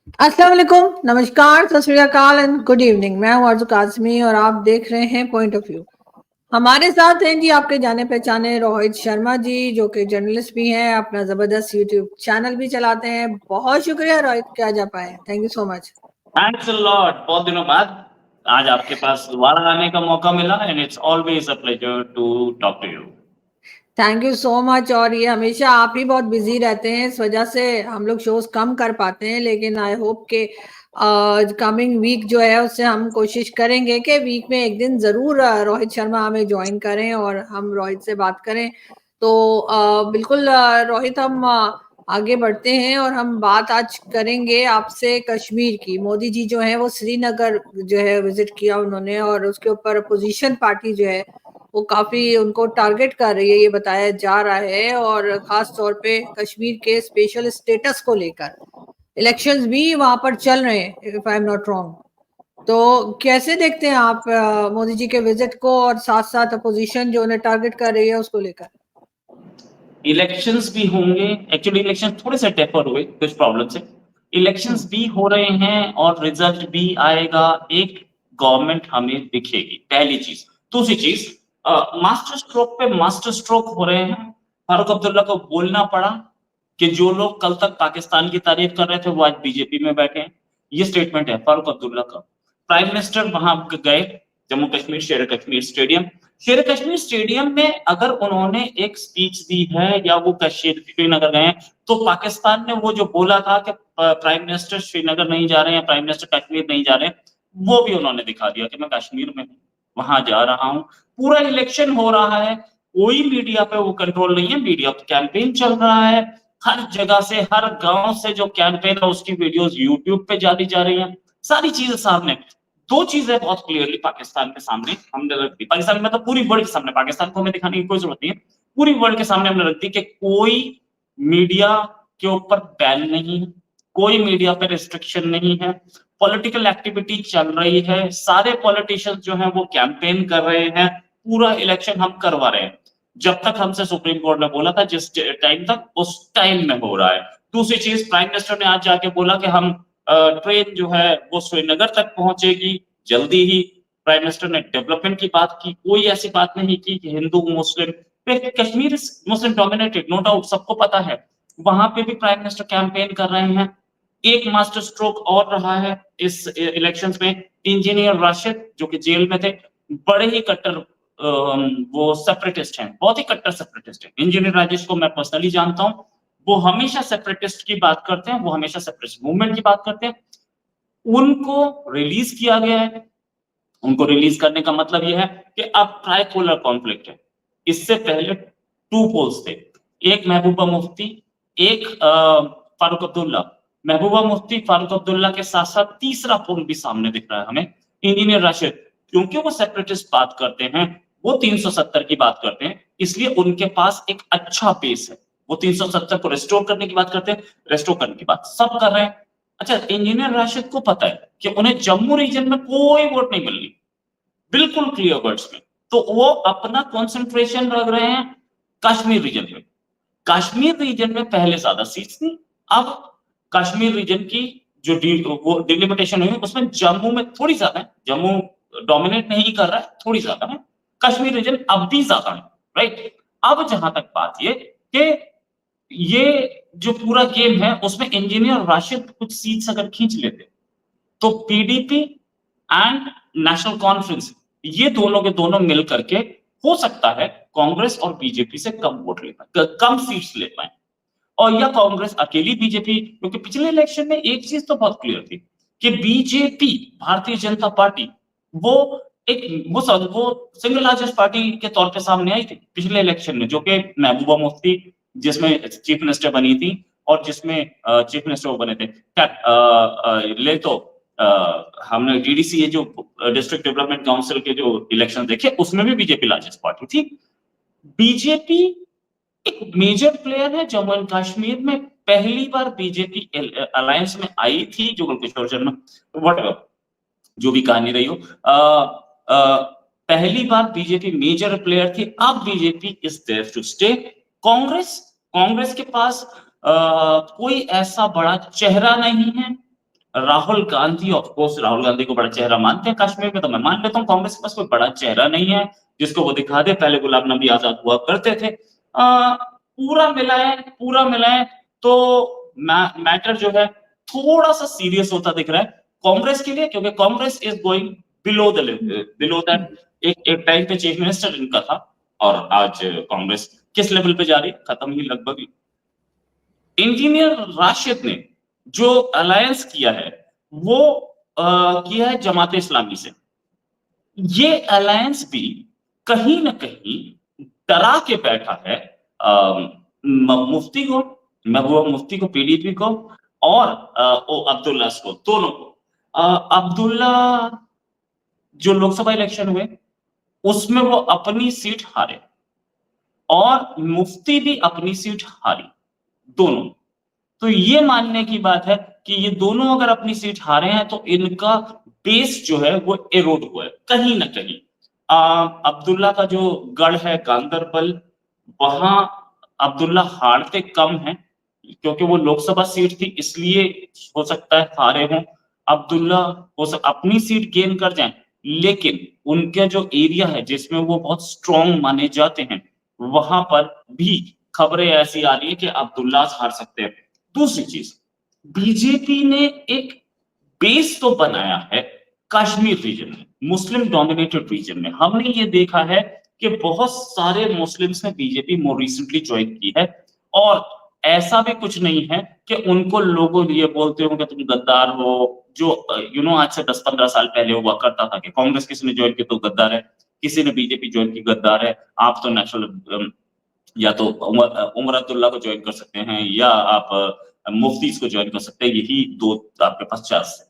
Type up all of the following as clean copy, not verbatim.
अस्सलाम वालेकुम, नमस्कार, सत श्री अकाल एंड गुड इवनिंग। मैं हूं आरज़ू काज़मी और आप देख रहे हैं पॉइंट ऑफ व्यू। हमारे साथ हैं जी आपके जाने पहचाने रोहित शर्मा जी, जो कि जर्नलिस्ट भी हैं, अपना ज़बरदस्त यूट्यूब चैनल भी चलाते हैं। बहुत शुक्रिया रोहित कि आज आप आए, thank you so much. Thanks a lot. बहुत दिनों बाद आज आपके पास दोबारा आने का मौका मिला and it's always a pleasure to talk to you. Thank you so much. और ये हमेशा आप ही बहुत बिजी रहते हैं, इस वजह से हम लोग शोज कम कर पाते हैं, लेकिन आई होप के कमिंग वीक जो है उससे हम कोशिश करेंगे कि वीक में एक दिन ज़रूर रोहित शर्मा हमें ज्वाइन करें और हम रोहित से बात करें। तो बिल्कुल रोहित, हम आगे बढ़ते हैं और हम बात आज करेंगे आपसे कश्मीर की। मोदी जी जो है वो श्रीनगर जो है विजिट किया उन्होंने, और उसके ऊपर अपोजिशन पार्टी जो है वो काफी उनको टारगेट कर रही है, ये बताया जा रहा है, और खास तौर पे कश्मीर के स्पेशल स्टेटस को लेकर। इलेक्शंस भी वहां पर चल रहे हैं if I am not wrong. तो कैसे देखते हैं आप मोदी जी के विजिट को, और साथ साथ अपोजिशन जो उन्हें टारगेट कर रही है उसको लेकर? इलेक्शंस भी होंगे। एक्चुअली इलेक्शन थोड़े से टेपर हुए कुछ प्रॉब्लम से। इलेक्शंस भी हो रहे हैं और रिजल्ट भी आएगा। एक गवर्नमेंट हमें दिखेगी, पहली चीज। दूसरी चीज, मास्टर स्ट्रोक पे मास्टर स्ट्रोक हो रहे हैं। फारूक अब्दुल्ला को बोलना पड़ा कि जो लोग कल तक पाकिस्तान की तारीफ कर रहे थे वो आज बीजेपी में बैठे हैं। ये स्टेटमेंट है फारूक अब्दुल्ला का। प्राइम मिनिस्टर वहां गए, जम्मू कश्मीर शेर कश्मीर स्टेडियम। शेर कश्मीर स्टेडियम में अगर उन्होंने एक स्पीच दी है या वो श्रीनगर गए हैं, तो पाकिस्तान ने वो जो बोला था कि प्राइम मिनिस्टर श्रीनगर नहीं जा रहे हैं, प्राइम मिनिस्टर कश्मीर नहीं जा रहे हैं, वो भी उन्होंने दिखा दिया कि मैं कश्मीर में हूं, वहां जा रहा हूं। पूरा इलेक्शन हो रहा है, कोई मीडिया पे वो कंट्रोल नहीं है। मीडिया कैंपेन चल रहा है, हर जगह से, हर गांव से जो कैंपेन है उसकी वीडियोस यूट्यूब पे डाली जा रही हैं। सारी चीजें सामने। दो चीजें बहुत क्लियरली पाकिस्तान के सामने हमने रख दी। पाकिस्तान में मतलब पूरी वर्ल्ड के सामने, पाकिस्तान को हमें दिखाने की कोई जरूरत नहीं है, पूरी वर्ल्ड के सामने हमने रख दी कि कोई मीडिया के ऊपर बैन नहीं है, कोई मीडिया पे रिस्ट्रिक्शन नहीं है। पॉलिटिकल एक्टिविटी चल रही है, सारे पॉलिटिशियंस जो हैं वो कैंपेन कर रहे हैं, पूरा इलेक्शन हम करवा रहे हैं जब तक हमसे सुप्रीम कोर्ट ने बोला था, जिस टाइम तक उस टाइम में हो रहा है। दूसरी चीज, प्राइम मिनिस्टर ने आज जाके बोला कि हम ट्रेन जो है वो श्रीनगर तक पहुंचेगी जल्दी ही। प्राइम मिनिस्टर ने डेवलपमेंट की बात की, कोई ऐसी बात नहीं की कि Hindu Muslim. Kashmir Muslim dominated, no doubt, सबको पता है। वहां पे भी प्राइम मिनिस्टर कैंपेन कर रहे हैं। एक मास्टर स्ट्रोक और रहा है इस इलेक्शंस में। इंजीनियर राशिद जो कि जेल में थे, बड़े ही कट्टर वो सेपरेटिस्ट हैं, बहुत ही कट्टर सेपरेटिस्ट हैं। इंजीनियर राजेश को मैं पर्सनली जानता हूं, वो हमेशा सेपरेटिस्ट की बात करते हैं, वो हमेशा सेपरेटिस्ट मूवमेंट की बात करते हैं। उनको रिलीज किया गया है। उनको रिलीज करने का मतलब यह है कि अब ट्राइपोलर कॉन्फ्लिक्ट है। इससे पहले टू पोल्स थे, एक महबूबा मुफ्ती, एक फारूक अब्दुल्ला। महबूबा मुफ्ती फारूक अब्दुल्ला के साथ साथ तीसरा पोल भी सामने दिख रहा है हमें, इंजीनियर राशिद। क्योंकि वो सेपरेटिस्ट बात करते हैं, वो 370 की बात करते हैं, इसलिए उनके पास एक अच्छा पेस है। वो 370 को रेस्टोर करने की बात करते हैं, रेस्टोर करने की बात सब कर रहे हैं। अच्छा, इंजीनियर राशिद को पता है कि उन्हें जम्मू रीजन में कोई वोट नहीं मिलनी, बिल्कुल क्लियर वर्ड्स में। तो वो अपना कंसंट्रेशन रख रहे हैं कश्मीर रीजन में। कश्मीर रीजन में पहले ज्यादा सीट्स थी, अब कश्मीर रीजन की जो वो डिलिमिटेशन हुई उसमें जम्मू में थोड़ी ज्यादा है। जम्मू डोमिनेट नहीं कर रहा है, थोड़ी ज्यादा है। कश्मीर रीजन अब भी ज्यादा है, राइट। अब जहां तक बात ये कि ये जो पूरा गेम है उसमें इंजीनियर राशिद कुछ सीट्स अगर खींच लेते, तो पीडीपी एंड नेशनल कॉन्फ्रेंस, ये दोनों के दोनों मिल करके हो सकता है कांग्रेस और बीजेपी से कम वोट ले पाए, कम सीट्स ले पाए। और या कांग्रेस अकेली बीजेपी, क्योंकि पिछले इलेक्शन में एक चीज तो बहुत क्लियर थी कि बीजेपी, भारतीय जनता पार्टी, वो वो सिंगल लार्जेस्ट पार्टी के तौर पे सामने आई थी पिछले इलेक्शन में, जो कि महबूबा मुफ्ती जिसमें चीफ मिनिस्टर बनी थी, और जिसमें चीफ मिनिस्टर वो बने थे। ले तो हमने डीडीसी, ये जो डिस्ट्रिक्ट डेवलपमेंट काउंसिल के जो इलेक्शन देखे, उसमें भी बीजेपी लार्जेस्ट पार्टी थी। बीजेपी एक मेजर प्लेयर है जम्मू एंड कश्मीर में। पहली बार बीजेपी अलायंस में आई थी, जुगल किशोर शर्मा, वट जो भी कहानी रही हो, पहली बार बीजेपी मेजर प्लेयर थी। अब BJP is there to stay. Congress Congress के पास कोई ऐसा बड़ा चेहरा नहीं है, राहुल गांधी, ऑफ कोर्स राहुल गांधी को बड़ा चेहरा मानते हैं कश्मीर में, तो मैं मान लेता हूँ कांग्रेस के पास कोई बड़ा चेहरा नहीं है जिसको वो दिखा दे, पहले गुलाम नबी आजाद हुआ करते थे। पूरा मिलाएं तो मैटर जो है थोड़ा सा सीरियस होता दिख रहा है कांग्रेस के लिए, क्योंकि Congress is going below that. एक टाइम पे चीफ मिनिस्टर इनका था, और आज कांग्रेस किस लेवल पे जा रही है, खत्म ही लगभग। इंजीनियर राशिद ने जो अलायंस किया है वो किया है जमात इस्लामी से। ये अलायंस भी कहीं ना कहीं डरा के बैठा है मुफ्ती को, महबूबा मुफ्ती को, पीडीपी को, और अब्दुल्ला को, दोनों को। अब्दुल्ला जो लोकसभा इलेक्शन हुए उसमें वो अपनी सीट हारे, और मुफ्ती भी अपनी सीट हारी, दोनों। तो ये मानने की बात है कि ये दोनों अगर अपनी सीट हारे हैं तो इनका बेस जो है वो एरोड हुआ है कहीं ना कहीं। अब्दुल्ला का जो गढ़ है गांदरबल, वहां अब्दुल्ला हारते कम है, क्योंकि वो लोकसभा सीट थी इसलिए हो सकता है हारे हों। अब्दुल्ला अपनी सीट गेन कर जाएं, लेकिन उनका जो एरिया है जिसमें वो बहुत स्ट्रॉन्ग माने जाते हैं, वहां पर भी खबरें ऐसी आ रही है कि अब्दुल्ला हार सकते हैं। दूसरी चीज, बीजेपी ने एक बेस तो बनाया है कश्मीर रीजन में, मुस्लिम डोमिनेटेड रीजन में। हमने ये देखा है कि बहुत सारे मुस्लिम्स ने बीजेपी मोर रिसेंटली ज्वाइन की है, और ऐसा भी कुछ नहीं है कि उनको लोगों ये बोलते हो कि तुम गद्दार हो, जो आज से 10-15 साल पहले हुआ करता था कि कांग्रेस किसी ने ज्वाइन की तो गद्दार है, किसी ने बीजेपी ज्वाइन की गद्दार है। आप तो नेशनल या तो उमर अब्दुल्ला को ज्वाइन कर सकते हैं, या आप मुफ्ती को ज्वाइन कर सकते हैं, यही दो आपके पास चांस है।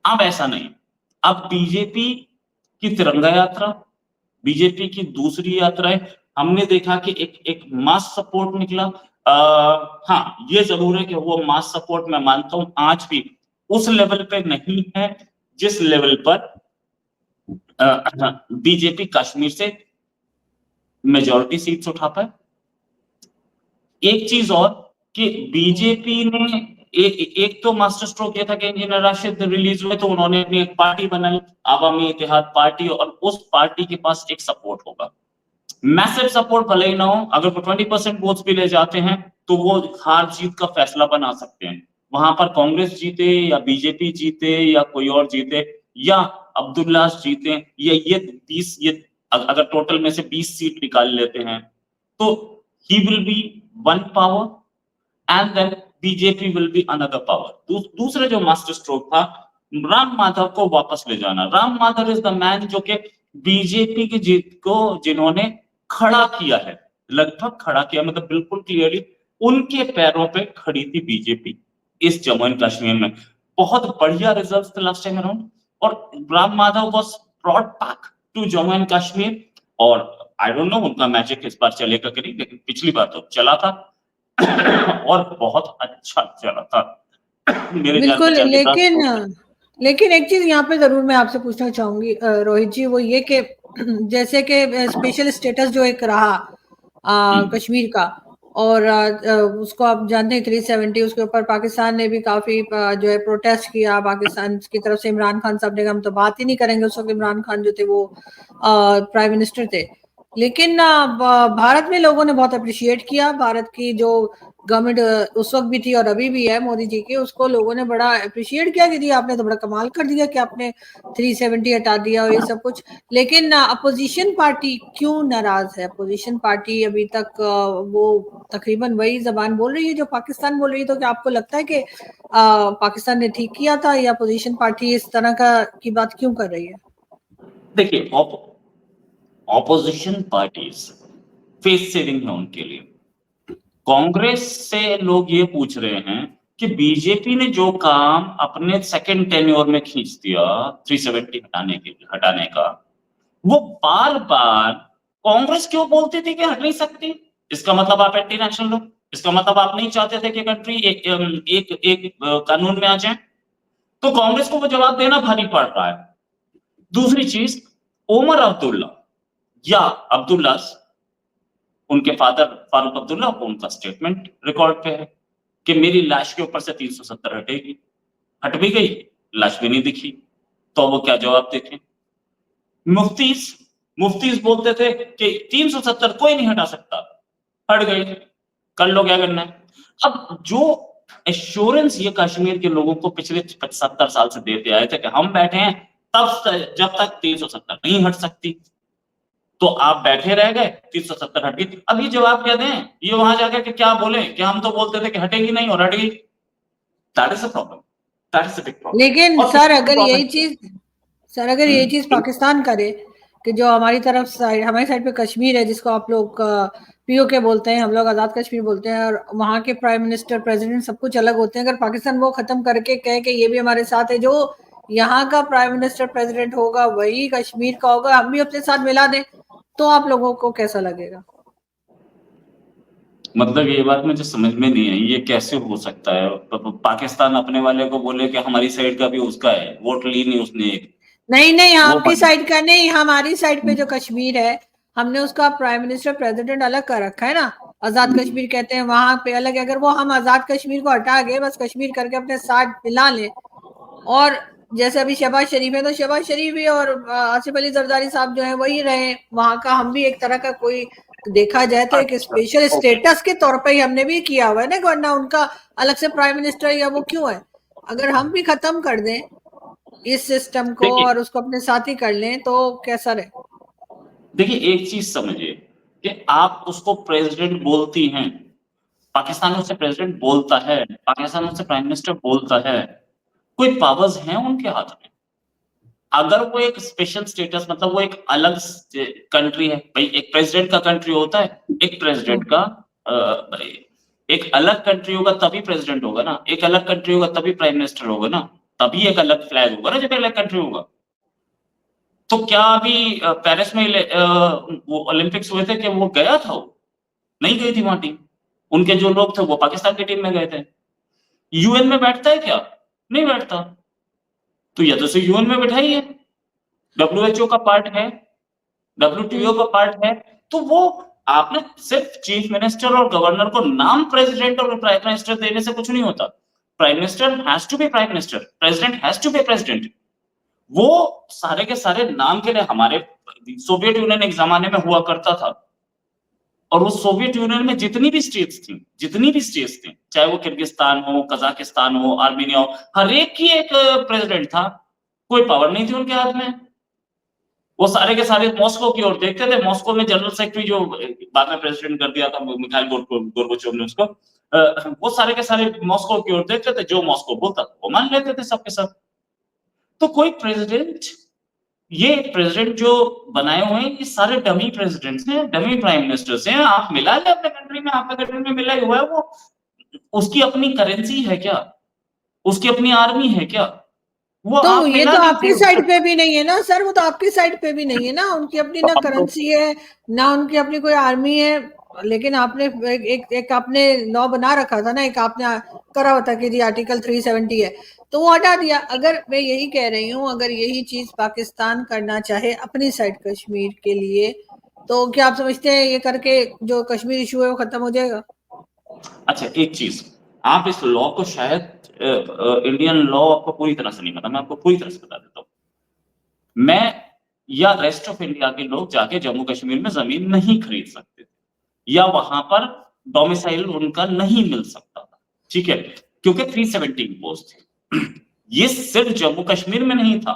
अब ऐसा नहीं, अब बीजेपी की तिरंगा यात्रा, बीजेपी की दूसरी यात्राएं, हमने देखा कि एक एक मास सपोर्ट निकला। हाँ, ये जरूर है कि वो मास सपोर्ट मैं मानता हूं आज भी उस लेवल पे नहीं है जिस लेवल पर बीजेपी कश्मीर से मेजॉरिटी सीट्स उठा पाए। एक चीज और कि बीजेपी ने एक तो मास्टर स्ट्रोक ये था कि इंजीनियर राशिद रिलीज हुए तो उन्होंने अपनी एक पार्टी बनाई, आवामी इत्तेहाद पार्टी, और उस पार्टी के पास एक सपोर्ट होगा, मैसिव सपोर्ट भले ही ना हो, अगर वो 20% वोट्स भी ले जाते हैं तो वो हार जीत का फैसला बना सकते हैं। वहां पर कांग्रेस जीते या बीजेपी जीते या कोई और जीते या अब्दुल्ला जीते, ये 20, ये अगर टोटल में से 20 सीट निकाल लेते हैं तो he will be one power and then BJP will be another power। दूसरे जो मास्टर स्ट्रोक था राम माधव को वापस ले जाना। Ram Madhav is the man जो कि बीजेपी की जीत को जिन्होंने खड़ा किया है, लगभग खड़ा किया, मतलब बिल्कुल क्लियरली उनके पैरों पे खड़ी थी बीजेपी इस जम्मू एंड कश्मीर में। बहुत बढ़िया रिजल्ट्स थे लास्ट टाइम अराउंड, और Ram Madhav was brought back to Jammu and Kashmir. और आई डोंट नो उनका मैजिक इस बार चलेगा कि नहीं, लेकिन पिछली बार तो चला था और बहुत अच्छा चला था मेरे जान बिल्कुल। पहचान के लेकिन लेकिन एक चीज यहाँ पे जरूर मैं आपसे पूछना चाहूंगी रोहित जी, वो ये कि जैसे कि स्पेशल स्टेटस जो एक रहा कश्मीर का, और उसको आप जानते हैं 370, उसके ऊपर पाकिस्तान ने भी काफी जो है प्रोटेस्ट किया पाकिस्तान की तरफ से। इमरान खान साहब ने, हम तो बात ही नहीं करेंगे, उस वक्त इमरान खान जो थे वो प्राइम मिनिस्टर थे। लेकिन भारत में लोगों ने बहुत अप्रिशिएट किया, भारत की जो गवर्नमेंट उस वक्त भी थी और अभी भी है मोदी जी की, उसको लोगों ने बड़ा अप्रिशिएट किया कि जी आपने तो बड़ा कमाल कर दिया कि आपने 370 हटा दिया और ये सब कुछ। लेकिन अपोजिशन पार्टी क्यों नाराज है? अपोजिशन पार्टी अभी तक वो तकरीबन वही जबान बोल रही है जो पाकिस्तान बोल रही है। तो क्या आपको लगता है कि पाकिस्तान ने ठीक किया था, या अपोजिशन पार्टी इस तरह की बात क्यों कर रही है? देखिए, ऑपोजिशन पार्टीज फेस सेविंग है उनके लिए। कांग्रेस से लोग ये पूछ रहे हैं कि बीजेपी ने जो काम अपने सेकंड टेन्योर में खींच दिया 370 हटाने का, वो बार बार कांग्रेस क्यों बोलती थी कि हट नहीं सकती? इसका मतलब आप एंटी नेशनल हो, इसका मतलब आप नहीं चाहते थे कि कंट्री एक कानून में आ जाए। तो कांग्रेस को वो जवाब देना भारी पड़ रहा है। दूसरी चीज, उमर अब्दुल्ला या अब्दुल्ला, उनके फादर फारूक अब्दुल्ला को उनका स्टेटमेंट रिकॉर्ड पे है कि मेरी लाश के ऊपर से 370 हटेगी। हट भी गई, लाश भी नहीं दिखी, तो वो क्या जवाब देखें? मुफ्तीज बोलते थे कि 370 कोई नहीं हटा सकता, हट गई, कर लो क्या करना है। अब जो एश्योरेंस ये कश्मीर के लोगों को पिछले 70 साल से देते आए थे कि हम बैठे हैं तब जब तक 370 नहीं हट सकती, तो आप बैठे रह गए, 370 हट गई। अब ये जवाब क्या दें? ये वहां जाकर के क्या बोले कि हम तो बोलते थे कि हटेगी नहीं और हट गई। That is a problem, that is a big problem. लेकिन और सर अगर यही चीज बिल्कुल, पाकिस्तान करे कि जो हमारी तरफ साइड, हमारी साइड पे कश्मीर है जिसको आप लोग पीओके बोलते हैं, हम लोग आजाद कश्मीर बोलते हैं, और वहाँ के प्राइम मिनिस्टर प्रेसिडेंट सब कुछ अलग होते हैं, अगर पाकिस्तान वो खत्म करके कहे कि ये भी हमारे साथ है, जो यहाँ का प्राइम मिनिस्टर प्रेसिडेंट होगा वही कश्मीर का होगा, हम भी अपने साथ मिला दें, तो आप लोगों को कैसा लगेगा? मतलब ये बात मुझे समझ में नहीं आई, ये कैसे हो सकता है? पाकिस्तान अपने वाले को बोले कि हमारी साइड का भी उसका है, वोट ली नहीं उसने एक, नहीं नहीं, वो आपकी साइड का नहीं, हमारी साइड पे जो कश्मीर है, हमने उसका प्राइम मिनिस्टर प्रेसिडेंट अलग कर रखा है ना, आजाद कश्मीर कहते हैं, वहां पे अलग है। अगर वो हम आजाद कश्मीर को हटा के बस कश्मीर करके अपने साथ मिला लें, और जैसे अभी शहबाज शरीफ है तो शहबाज शरीफ भी, और आसिफ अली जरदारी साहब जो है वही रहे वहां का, हम भी एक तरह का कोई देखा जाए तो एक अच्छा, स्पेशल ओके, स्टेटस के तौर पे ही हमने भी किया हुआ है ना, वरना उनका अलग से प्राइम मिनिस्टर या वो क्यों है? अगर हम भी खत्म कर दें इस सिस्टम को देखिए और उसको अपने साथ ही कर लें तो कैसा रहे? देखिए एक चीज समझिए कि आप उसको प्रेसिडेंट बोलती हैं, पाकिस्तान उससे प्रेसिडेंट बोलता है, पाकिस्तान उससे प्राइम मिनिस्टर बोलता है, कोई पावर्स हैं उनके हाथ में? अगर वो एक स्पेशल स्टेटस, मतलब वो एक अलग कंट्री है भाई, एक प्रेसिडेंट का कंट्री होता है, एक प्रेसिडेंट का एक अलग कंट्री होगा तभी प्रेसिडेंट होगा ना, एक अलग कंट्री होगा तभी प्राइम मिनिस्टर होगा ना, तभी एक अलग फ्लैग होगा ना जब अलग कंट्री होगा। तो क्या अभी पेरिस में वो ओलंपिक्स हुए थे कि वो गया था? वो नहीं गई थी वहां टीम, उनके जो लोग थे वो पाकिस्तान की टीम में गए थे। यूएन में बैठता है क्या? नहीं बैठता, तो या तो से यूएन में बैठाइए, डब्ल्यूएचओ का पार्ट है, डब्ल्यूटीओ का पार्ट है, तो वो आपने सिर्फ चीफ मिनिस्टर और गवर्नर को नाम प्रेसिडेंट और प्राइम मिनिस्टर देने से कुछ नहीं होता। Prime minister has to be prime minister, president has to be president. वो सारे के सारे नाम के लिए, हमारे सोवियत यूनियन एक जमाने में हुआ करता था, और उस सोवियत यूनियन में जितनी भी स्टेट्स थी, चाहे वो किर्गिस्तान हो, कजाकिस्तान हो, आर्मेनिया हो, हर एक की एक प्रेसिडेंट था, कोई पावर नहीं थी उनके हाथ में। वो सारे के सारे मॉस्को की ओर देखते थे। मॉस्को में जनरल सेक्रेटरी जो बाद में प्रेसिडेंट कर दिया था मिखाइल गोर्बाचोव ने उसको, वो सारे के सारे मॉस्को की ओर देखते थे, जो मॉस्को बोलता था वो मान लेते थे सबके सब। तो कोई प्रेसिडेंट, ये प्रेसिडेंट जो बनाए हुए हैं ये सारे डमी प्रेसिडेंट्स हैं, डमी प्राइम मिनिस्टर्स हैं। आप मिला ले अपने कंट्री में, आपके कंट्री में मिला ही हुआ है वो, उसकी अपनी करेंसी है क्या? उसकी अपनी आर्मी है क्या? वो तो आप ये मिला तो आपकी लीजिए साइड उसको। पे भी नहीं है ना सर, वो तो आपकी साइड पे भी नहीं है ना, उनकी अपनी तो ना हम लोग करेंसी है, ना उनकी अपनी कोई आर्मी है। लेकिन आपने एक आपने लॉ बना रखा था ना, एक आपने करा हुआ था कि जी आर्टिकल 370 है, तो वो हटा दिया। अगर मैं यही कह रही हूँ, अगर यही चीज पाकिस्तान करना चाहे अपनी साइड कश्मीर के लिए, तो क्या आप समझते हैं ये करके जो कश्मीर इशू है वो खत्म हो जाएगा? अच्छा एक चीज, आप इस लॉ को शायद इंडियन लॉ आपको पूरी तरह से नहीं पता, मैं आपको पूरी तरह से बता देता हूँ। मैं या रेस्ट ऑफ इंडिया के लोग जाके जम्मू कश्मीर में जमीन नहीं खरीद सकते थे, या वहां पर डोमिसाइल उनका नहीं मिल सकता था, ठीक है, क्योंकि 370 इम्पोज थी। ये सिर्फ जम्मू कश्मीर में नहीं था,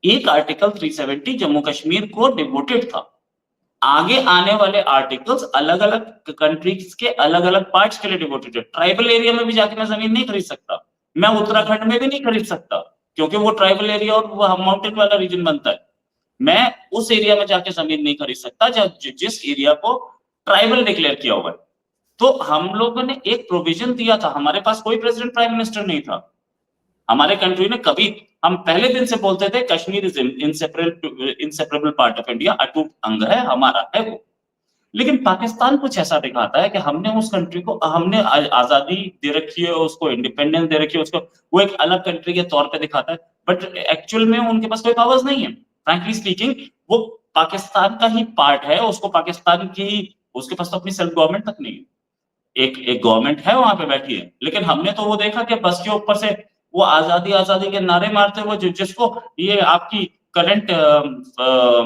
एक आर्टिकल 370 जम्मू कश्मीर को डिवोटेड था। आगे आने वाले आर्टिकल्स अलग अलग कंट्रीज के अलग अलग पार्ट्स के लिए डिवोटेड है। ट्राइबल एरिया में भी जाके मैं जमीन नहीं खरीद सकता, मैं उत्तराखंड में भी नहीं खरीद सकता, क्योंकि वो ट्राइबल एरिया और वो माउंटेन वाला रीजन बनता है। मैं उस एरिया में जाके जमीन नहीं खरीद सकता जिस एरिया को ट्राइबल डिक्लेयर किया हुआ है। तो हम लोगों ने एक प्रोविजन दिया था, हमारे पास कोई प्रेसिडेंट प्राइम मिनिस्टर नहीं था हमारे कंट्री ने कभी। हम पहले दिन से बोलते थे Kashmir is inseparable part of India, अटूट अंग है हमारा, है वो। लेकिन पाकिस्तान कुछ ऐसा दिखाता है कि हमने उस कंट्री को, हमने आजादी दे रखी है, उसको इंडिपेंडेंस दे रखी है, उसको वो एक अलग कंट्री के तौर पे दिखाता है, बट एक्चुअल में उनके पास कोई पावर्स नहीं है। फ्रैंकली स्पीकिंग वो पाकिस्तान का ही पार्ट है, उसको पाकिस्तान की, उसके पास तो अपनी सेल्फ गवर्नमेंट तक नहीं है। एक एक गवर्नमेंट है वहां पे बैठी है, लेकिन हमने तो वो देखा कि बस के ऊपर से वो आजादी आजादी के नारे मारते हुए जिसको ये आपकी current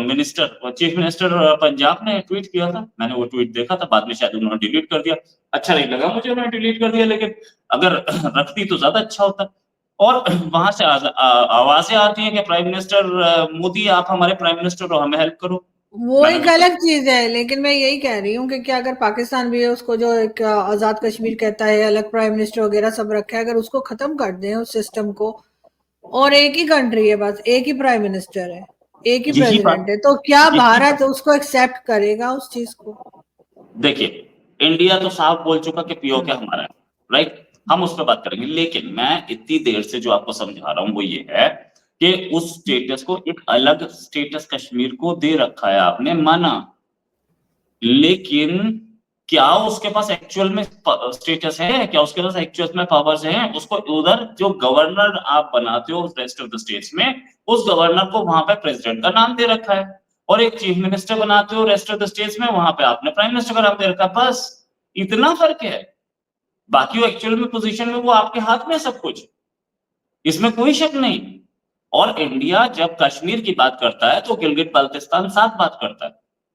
minister chief minister Punjab ने ट्वीट किया था, मैंने वो ट्वीट देखा था, बाद में शायद उन्होंने डिलीट कर दिया, अच्छा नहीं लगा मुझे उन्होंने डिलीट कर दिया, लेकिन अगर रखती तो ज्यादा अच्छा होता। और वहां से आवाजें आती हैं कि प्राइम मिनिस्टर मोदी आप हमारे प्राइम मिनिस्टर हो, हमें हेल्प करो। वो मैंने एक तो अलग चीज है, लेकिन मैं यही कह रही हूँ कि क्या अगर पाकिस्तान भी है, उसको जो एक आजाद कश्मीर कहता है, अलग प्राइम मिनिस्टर वगैरह सब रखा है, अगर उसको खत्म कर दें उस सिस्टम को, और एक ही कंट्री है, बस एक ही प्राइम मिनिस्टर है, एक ही यही प्रेसिडेंट बात है, तो क्या यही भारत बात उसको एक्सेप्ट करेगा उस चीज को? देखिए, इंडिया तो साफ बोल चुका कि पीओके हमारा है, राइट? हम उस पर बात करेंगे, लेकिन मैं इतनी देर से जो आपको समझा रहा हूं वो ये है कि उस स्टेटस को एक अलग स्टेटस कश्मीर को दे रखा है आपने, माना, लेकिन क्या उसके पास एक्चुअल में स्टेटस है, क्या उसके पास एक्चुअल में पावर्स हैं? उसको उधर जो गवर्नर आप बनाते हो रेस्ट ऑफ द स्टेट्स में, उस गवर्नर को वहां पे प्रेसिडेंट का नाम दे रखा है, और एक चीफ मिनिस्टर बनाते हो रेस्ट ऑफ द स्टेट्स में, वहां पे आपने प्राइम मिनिस्टर का नाम दे रखा है, बस इतना फर्क है। बाकी वो एक्चुअल में पोजीशन में वो आपके हाथ में है सब कुछ, इसमें कोई शक नहीं। और इंडिया जब कश्मीर की बात करता है तो गिलगित बाल्टिस्तान साथ बात करता है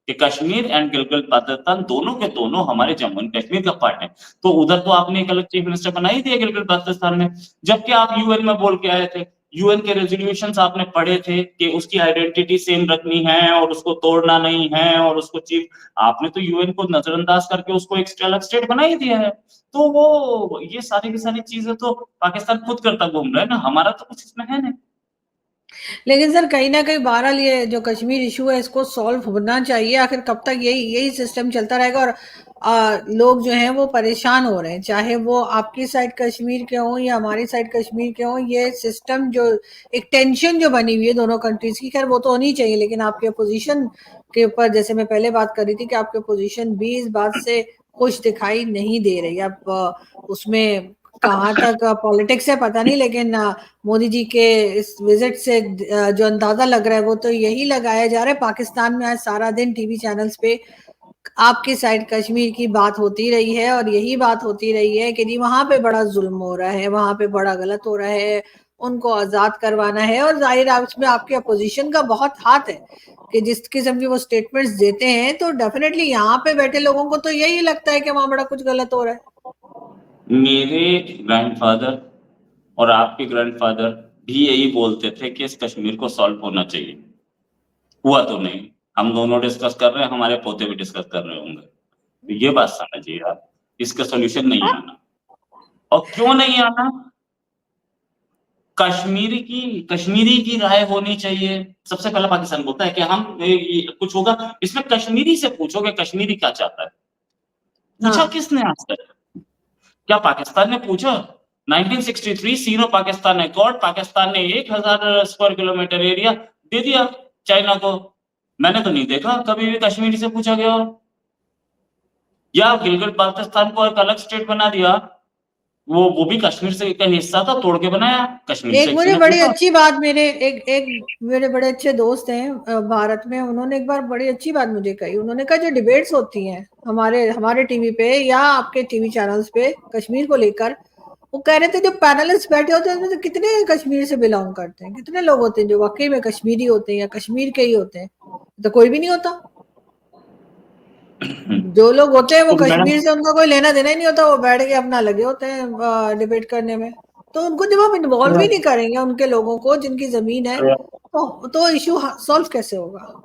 कि कश्मीर एंड गिलगित बाल्टिस्तान दोनों के दोनों हमारे जम्मू एंड कश्मीर का पार्ट है। तो उधर तो आपने एक अलग चीफ मिनिस्टर बना ही दिया गिलगित बाल्टिस्तान में, जबकि आप यूएन में बोल के आए थे, यूएन के रेजोल्यूशंस आपने पढ़े थे कि उसकी आइडेंटिटी सेम रखनी है और उसको तोड़ना नहीं है, और उसको चीफ, आपने तो यूएन को नजरअंदाज करके उसको एक अलग स्टेट बना ही दिया है। तो वो ये सारी की सारी चीजें तो पाकिस्तान खुद करता घूम रहा है ना, हमारा तो कुछ इसमें है नहीं। लेकिन सर कहीं ना कहीं बहरहाल ये जो कश्मीर इशू है इसको सॉल्व होना चाहिए। आखिर कब तक यही यही सिस्टम चलता रहेगा? और लोग जो हैं वो परेशान हो रहे हैं, चाहे वो आपकी साइड कश्मीर के हों या हमारी साइड कश्मीर के हों। ये सिस्टम जो एक टेंशन जो बनी हुई है दोनों कंट्रीज की, खैर वो तो होनी चाहिए, लेकिन आपके अपोजिशन के ऊपर, जैसे मैं पहले बात कर रही थी, कि आपके अपोजिशन भी इस बात से खुश दिखाई नहीं दे रही। अब उसमें कहाँ तक पॉलिटिक्स है पता नहीं, लेकिन मोदी जी के इस विजिट से जो अंदाजा लग रहा है वो तो यही लगाया जा रहा है। पाकिस्तान में आज सारा दिन टीवी चैनल्स पे आपकी साइड कश्मीर की बात होती रही है, और यही बात होती रही है कि जी वहां पे बड़ा जुल्म हो रहा है, वहां पे बड़ा गलत हो रहा है, उनको आजाद करवाना है। और जाहिर है उसमें आपके अपोजिशन का बहुत हाथ है कि जिस किस्म की वो स्टेटमेंट्स देते हैं, तो डेफिनेटली यहाँ पे बैठे लोगों को तो यही लगता है कि वहां बड़ा कुछ गलत हो रहा है। मेरे ग्रैंडफादर और आपके ग्रैंडफादर भी यही बोलते थे कि इस कश्मीर को सॉल्व होना चाहिए, हुआ तो नहीं। हम दोनों डिस्कस कर रहे हैं, हमारे पोते भी डिस्कस कर रहे होंगे, तो ये बात समझिए आप, इसका सोल्यूशन नहीं आना। और क्यों नहीं आना? कश्मीरी की राय होनी चाहिए। सबसे पहला पाकिस्तान बोलता है कि हम कुछ होगा, इसमें कश्मीरी से पूछो कि कश्मीरी क्या चाहता है। पूछा हाँ, किसने आज तक? क्या पाकिस्तान ने पूछा? 1963 सीनो पाकिस्तान अकॉर्ड, पाकिस्तान ने 1000 स्क्वायर किलोमीटर एरिया दे दिया चाइना को। मैंने तो नहीं देखा कभी भी कश्मीरी से पूछा गया हो। या गिलगित बाल्टिस्तान को एक अलग स्टेट बना दिया, वो भी कश्मीर से का हिस्सा था, तोड़ के बनाया, कश्मीर से एक किसी मुझे ने बड़ी पूछा? अच्छी बात, मेरे एक एक मेरे बड़े अच्छे दोस्त हैं भारत में, उन्होंने एक बार बड़ी अच्छी बात मुझे कही। उन्होंने कहा जो डिबेट्स होती हैं हमारे हमारे टीवी पे या आपके टीवी चैनल्स पे कश्मीर को लेकर, वो कह रहे थे जो पैनलिस्ट बैठे होते हैं उसमें से कितने कश्मीर से बिलोंग करते हैं, कितने लोग होते हैं जो वाकई में कश्मीरी होते हैं या कश्मीर के ही होते हैं? तो कोई भी नहीं होता। जो लोग होते हैं वो तो मैडम, कश्मीर से उनका कोई लेना देना ही नहीं होता, वो बैठ के अपना लगे होते हैं डिबेट करने में। तो उनको जब आप इन्वॉल्व ही नहीं करेंगे उनके लोगों को जिनकी जमीन है, तो इशू सॉल्व कैसे होगा?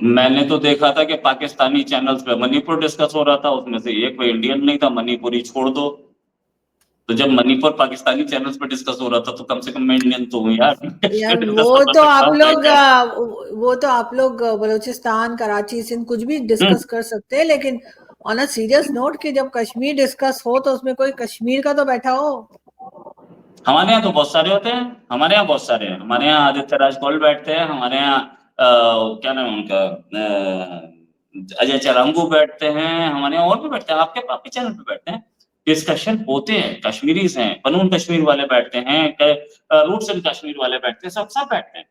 मैंने तो देखा था कि पाकिस्तानी चैनल्स पे मणिपुर डिस्कस हो रहा था, उसमें से एक कोई इंडियन नहीं था, मणिपुरी छोड़ दो। तो जब मणिपुर पाकिस्तानी चैनल्स पे डिस्कस हो रहा था तो कम से कम मैं इंडियन तो हूँ यार, यार डिस्कस तो कर सकता हूँ बैठ कर। वो तो आप लोग बलूचिस्तान, कराची, सिंध कुछ भी हम्म। डिस्कस कर सकते हैं, लेकिन ऑन अ सीरियस नोट कि जब कश्मीर डिस्कस हो तो उसमें कोई कश्मीर का तो बैठा हो। हमारे यहाँ तो बहुत सारे होते हैं, हमारे यहाँ बहुत सारे हैं, हमारे यहाँ आदित्य राज कौल बैठते हैं, हमारे यहाँ क्या नाम है उनका, अजय चरांगू बैठते हैं, हमारे यहाँ और भी बैठते हैं, आपके चैनल पे बैठते हैं, डिस्कशन होते हैं, कश्मीरीज हैं, बनून कश्मीर वाले बैठते हैं, रूट्स इन कश्मीर वाले बैठते हैं, सब बैठते हैं।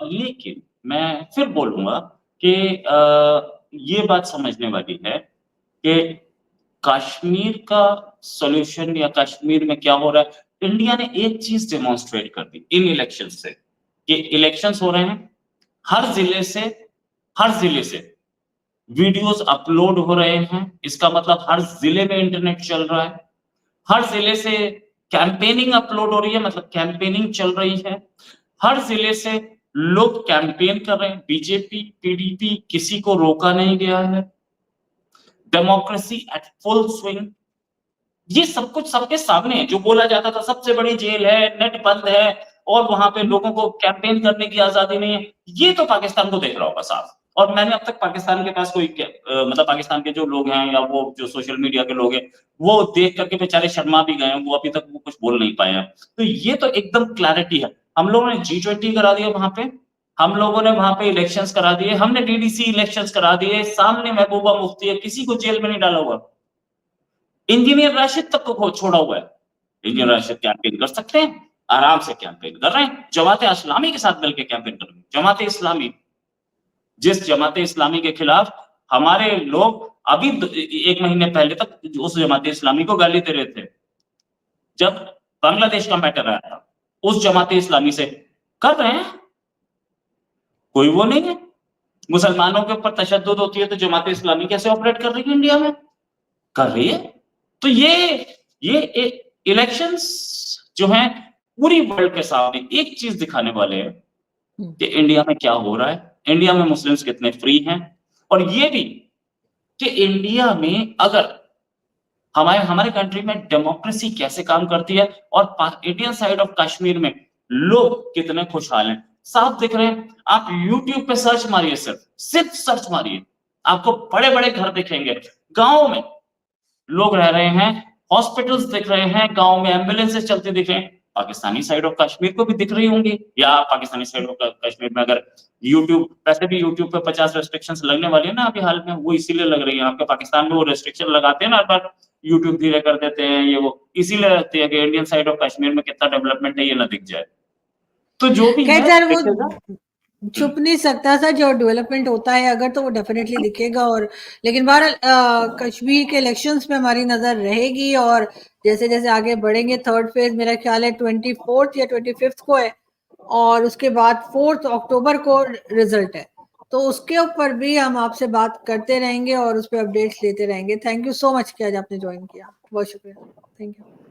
लेकिन मैं फिर बोलूंगा कि ये बात समझने वाली है कि कश्मीर का सॉल्यूशन या कश्मीर में क्या हो रहा है, इंडिया ने एक चीज डेमोन्स्ट्रेट कर दी इन इलेक्शन से कि इलेक्शंस हो रहे हैं, हर जिले से वीडियोस अपलोड हो रहे हैं, इसका मतलब हर जिले में इंटरनेट चल रहा है, हर जिले से कैंपेनिंग अपलोड हो रही है, मतलब कैंपेनिंग चल रही है, हर जिले से लोग कैंपेन कर रहे हैं, बीजेपी पीडीपी किसी को रोका नहीं गया है, डेमोक्रेसी एट फुल स्विंग। ये सब कुछ सबके सामने है। जो बोला जाता था सबसे बड़ी जेल है, नेट बंद है और वहां पे लोगों को कैंपेन करने की आजादी नहीं है, ये तो पाकिस्तान को देख रहा होगा साफ। और मैंने अब तक पाकिस्तान के पास कोई मतलब पाकिस्तान के जो लोग हैं या वो जो सोशल मीडिया के लोग हैं वो देख करके बेचारे शर्मा भी गए हैं, वो अभी तक वो कुछ बोल नहीं पाए हैं। तो ये तो एकदम क्लैरिटी है। हम लोगों ने G20 करा दिया वहां पे, हम लोगों ने वहां पे इलेक्शंस करा दिए, हमने DDC इलेक्शंस करा दिए, सामने महबूबा मुफ्ती है, किसी को जेल में नहीं डाला हुआ। इंजीनियर राशिद तक को छोड़ा हुआ है, इंजीनियर राशिद कैंपेन कर सकते हैं, आराम से कैंपेन कर रहे हैं, जमाते इस्लामी के साथ मिलकर कैंपेन कर रहे हैं। जमाते इस्लामी, जिस जमाते इस्लामी के खिलाफ हमारे लोग अभी 1 महीने पहले तक उस जमाते इस्लामी को गाली दे रहे थे, जब बांग्लादेश का मैटर आया था, उस जमाते इस्लामी से कर रहे हैं, कोई वो नहीं है। मुसलमानों के ऊपर तशद्दुद होती है तो जमाते इस्लामी कैसे ऑपरेट कर रही है इंडिया में? कर रही है। तो ये इलेक्शंस जो हैं पूरी वर्ल्ड के सामने एक चीज दिखाने वाले हैं कि इंडिया में क्या हो रहा है, इंडिया में मुस्लिम्स कितने फ्री हैं, और ये भी कि इंडिया में अगर हमारे कंट्री में डेमोक्रेसी कैसे काम करती है और इंडियन साइड ऑफ कश्मीर में लोग कितने खुशहाल हैं, साफ दिख रहे हैं। आप YouTube पे सर्च मारिए, सिर्फ सर्च मारिए, आपको बड़े-बड़े घर दिखेंगे, गांव में लोग रह रहे हैं, हॉस्पिटल्स दिख रहे हैं, गांव में एम्बुलेंसेस चलते दिख रहे हैं। पाकिस्तानी साइड ऑफ कश्मीर को भी दिख रही होंगी, या पाकिस्तानी साइड ऑफ कश्मीर में अगर यूट्यूब, वैसे भी यूट्यूब पे 50 रेस्ट्रिक्शंस लगने वाली है ना अभी हाल में, वो इसीलिए लग रही है। आपके पाकिस्तान में वो रेस्ट्रिक्शन लगाते हैं ना, हर बार यूट्यूब धीरे कर देते हैं, ये वो इसीलिए रहती है कि इंडियन साइड ऑफ कश्मीर में कितना डेवलपमेंट है ये ना दिख जाए। तो जो भी है वो छुप नहीं सकता था, जो डेवलपमेंट होता है अगर तो वो डेफिनेटली दिखेगा। और लेकिन बहरहाल कश्मीर के इलेक्शंस पे हमारी नजर रहेगी, और जैसे जैसे आगे बढ़ेंगे थर्ड फेज मेरा ख्याल है 24 या 25 को है, और उसके बाद 4 अक्टूबर को रिजल्ट है, तो उसके ऊपर भी हम आपसे बात करते रहेंगे और उस पर अपडेट्स लेते रहेंगे। थैंक यू सो मच कि आज आपने ज्वाइन किया, बहुत शुक्रिया। Thank you.